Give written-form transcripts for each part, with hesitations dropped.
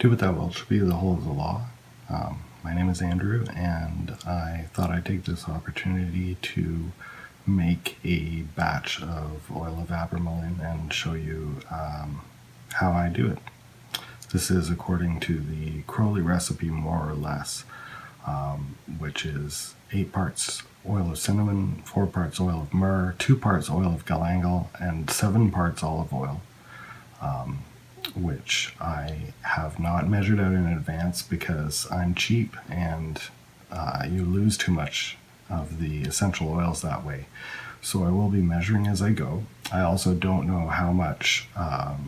Do what thou wilt shall be the whole of the law. My name is Andrew, and I thought I'd take this opportunity to make a batch of Oil of Abramelin and show you how I do it. This is according to the Crowley recipe, more or less, which is 8 parts oil of cinnamon, 4 parts oil of myrrh, 2 parts oil of galangal, and 7 parts olive oil, which I have not measured out in advance because I'm cheap and you lose too much of the essential oils that way. So I will be measuring as I go. I also don't know how much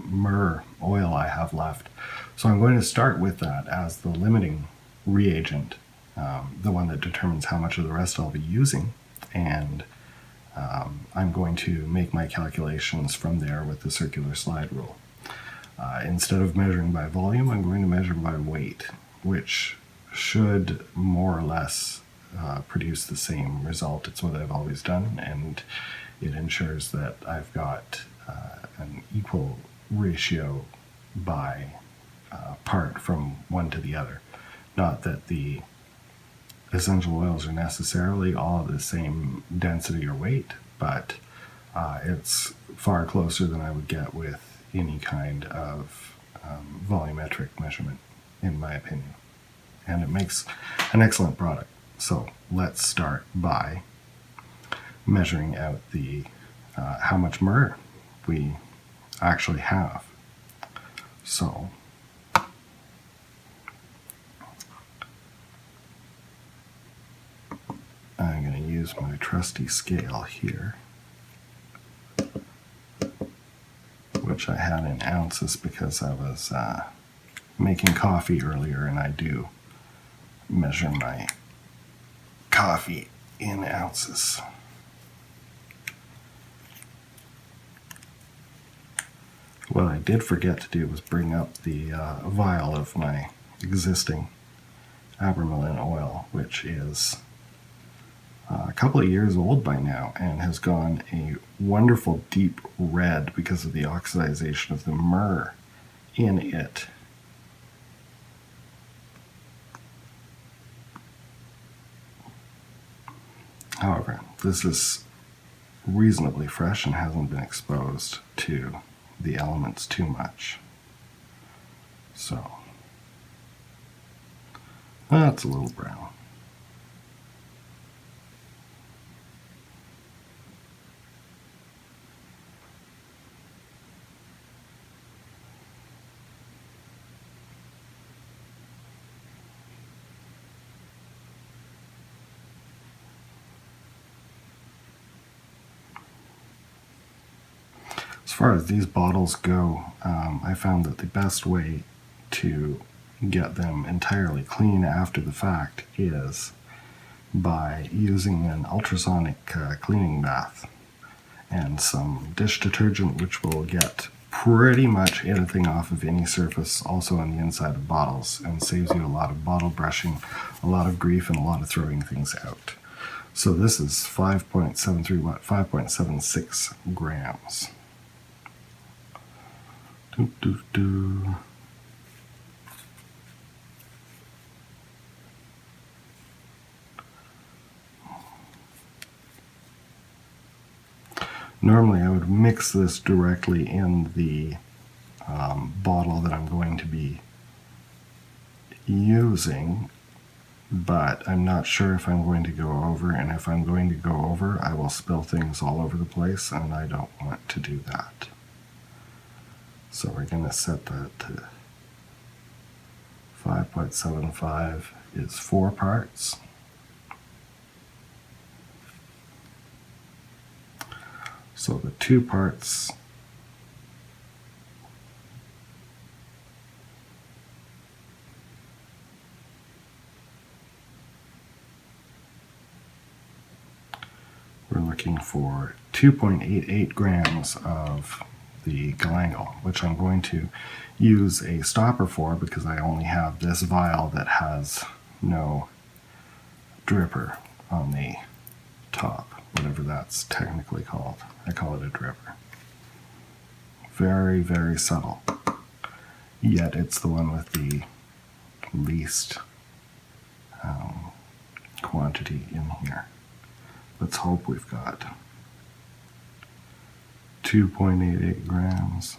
myrrh oil I have left. So I'm going to start with that as the limiting reagent, the one that determines how much of the rest I'll be using. And I'm going to make my calculations from there with the circular slide rule. Instead of measuring by volume, I'm going to measure by weight, which should more or less produce the same result. It's what I've always done, and it ensures that I've got an equal ratio by part from one to the other. Not that the essential oils are necessarily all the same density or weight, but it's far closer than I would get with any kind of volumetric measurement, in my opinion. And it makes an excellent product. So let's start by measuring out the how much myrrh we actually have. So I'm going to use my trusty scale here, which I had in ounces because I was making coffee earlier, and I do measure my coffee in ounces. What I did forget to do was bring up the vial of my existing Abramelin oil, which is a couple of years old by now and has gone a wonderful deep red because of the oxidization of the myrrh in it. However, this is reasonably fresh and hasn't been exposed to the elements too much. So that's a little brown. As far as these bottles go, I found that the best way to get them entirely clean after the fact is by using an ultrasonic cleaning bath and some dish detergent, which will get pretty much anything off of any surface, also on the inside of bottles, and saves you a lot of bottle brushing, a lot of grief, and a lot of throwing things out. So this is 5.76 grams. Normally I would mix this directly in the bottle that I'm going to be using, but I'm not sure if I'm going to go over, and if I'm going to go over, I will spill things all over the place, and I don't want to do that. So we're going to set that to 5.75 is 4 parts. So the 2 parts we're looking for 2.88 grams of the galangal, which I'm going to use a stopper for because I only have this vial that has no dripper on the top, whatever that's technically called. I call it a dripper. Very, very subtle. yet it's the one with the least quantity in here. Let's hope we've got 2.88 grams.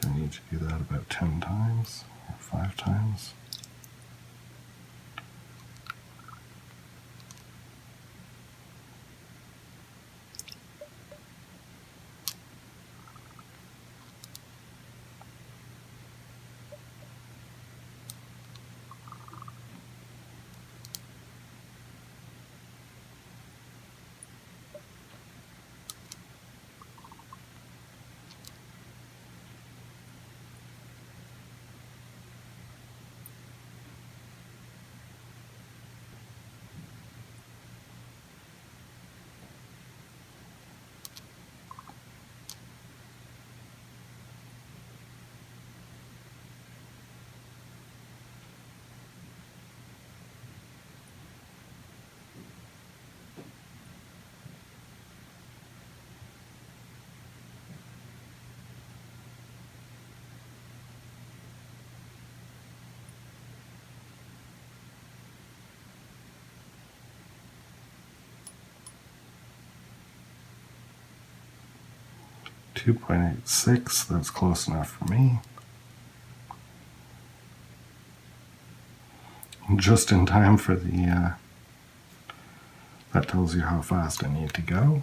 Gonna need to do that about 10 times or 5 times. .86, that's close enough for me. Just in time for the, that tells you how fast I need to go.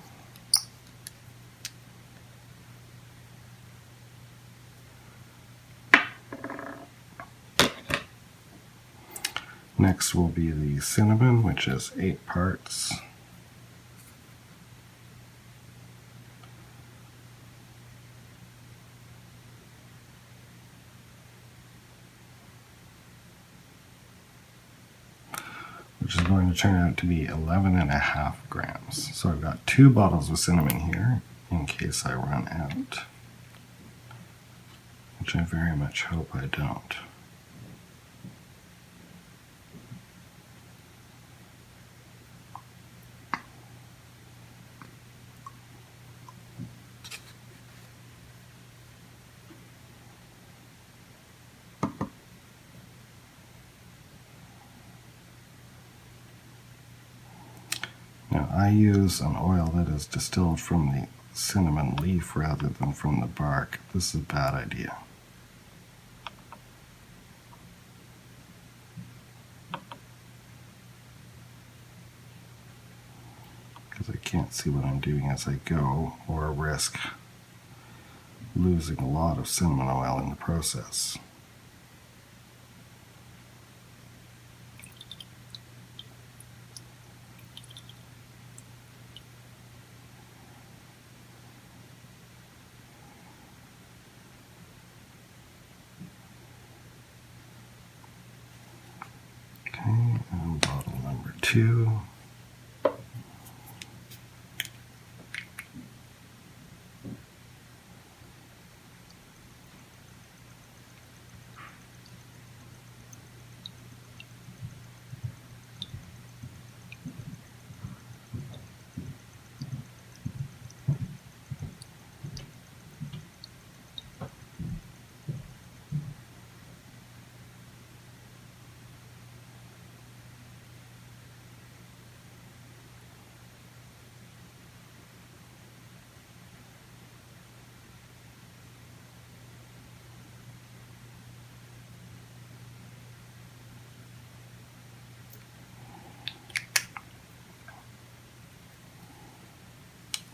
Next will be the cinnamon, which is 8 parts. Which is going to turn out to be 11.5 grams. So I've got 2 bottles of cinnamon here in case I run out, which I very much hope I don't. Now I use an oil that is distilled from the cinnamon leaf rather than from the bark. This is a bad idea. Because I can't see what I'm doing as I go, or risk losing a lot of cinnamon oil in the process. Okay, and bottle number 2.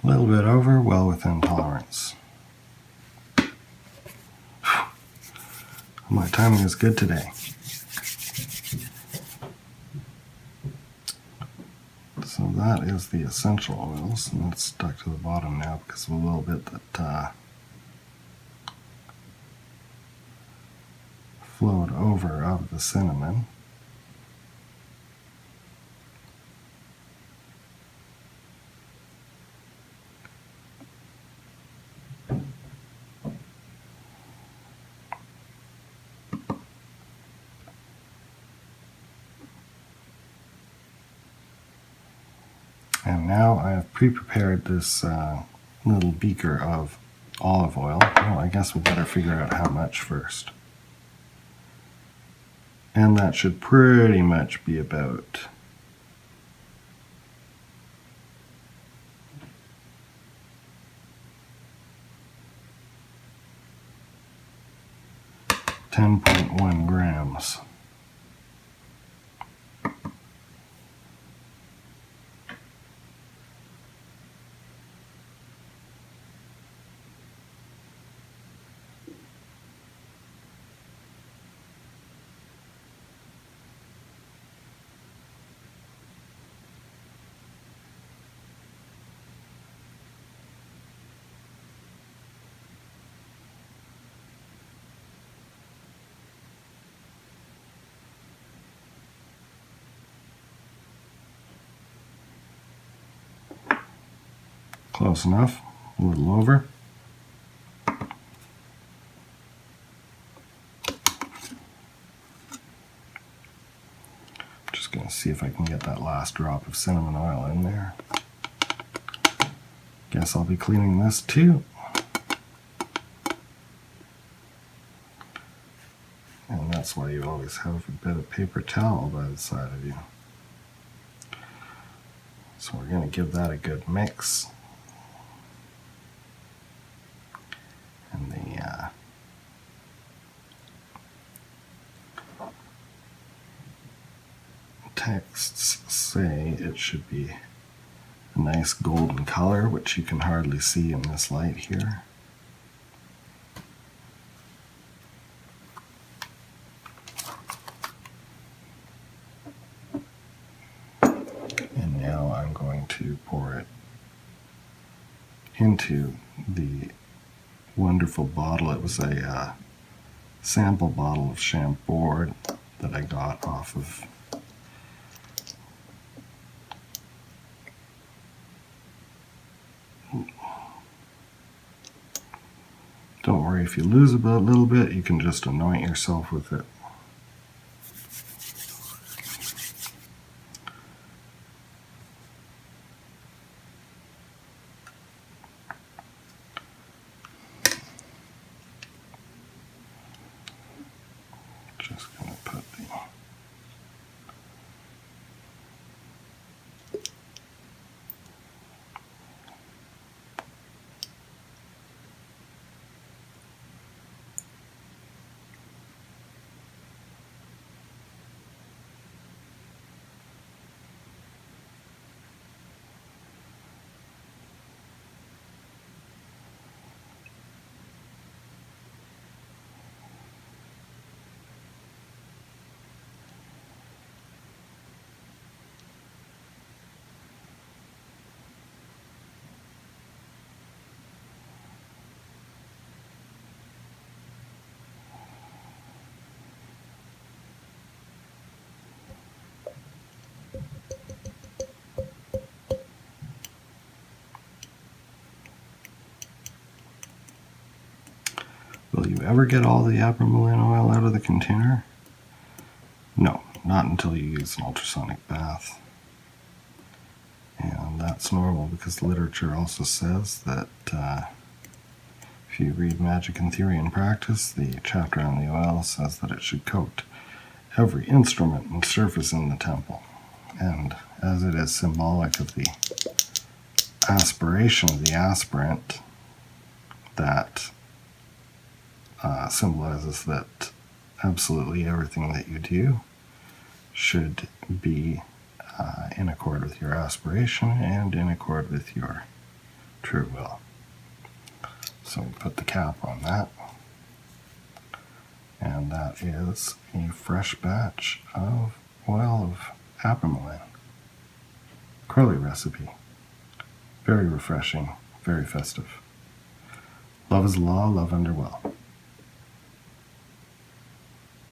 A little bit over, well within tolerance. My timing is good today. So that is the essential oils, and it's stuck to the bottom now because of a little bit that flowed over out of the cinnamon. And now I have pre-prepared this little beaker of olive oil. Well, I guess we better figure out how much first. And that should pretty much be about 10.1 grams. Close enough, a little over. Just going to see if I can get that last drop of cinnamon oil in there. Guess I'll be cleaning this too. And that's why you always have a bit of paper towel by the side of you. So we're going to give that a good mix. And the texts say it should be a nice golden color, which you can hardly see in this light here. And now I'm going to pour it into the wonderful bottle. It was a sample bottle of Chambord that I got off of Don't worry if you lose a little bit, you can just anoint yourself with it. Just going to put the Will you ever get all the Abramelin oil out of the container? No, not until you use an ultrasonic bath. And that's normal because the literature also says that if you read Magic in Theory and Practice, the chapter on the oil says that it should coat every instrument and surface in the temple. And as it is symbolic of the aspiration of the aspirant, that symbolizes that absolutely everything that you do should be in accord with your aspiration and in accord with your true will. So we put the cap on that, and that is a fresh batch of Oil of Abramelin. Crowley recipe. Very refreshing, very festive. Love is law, love under well.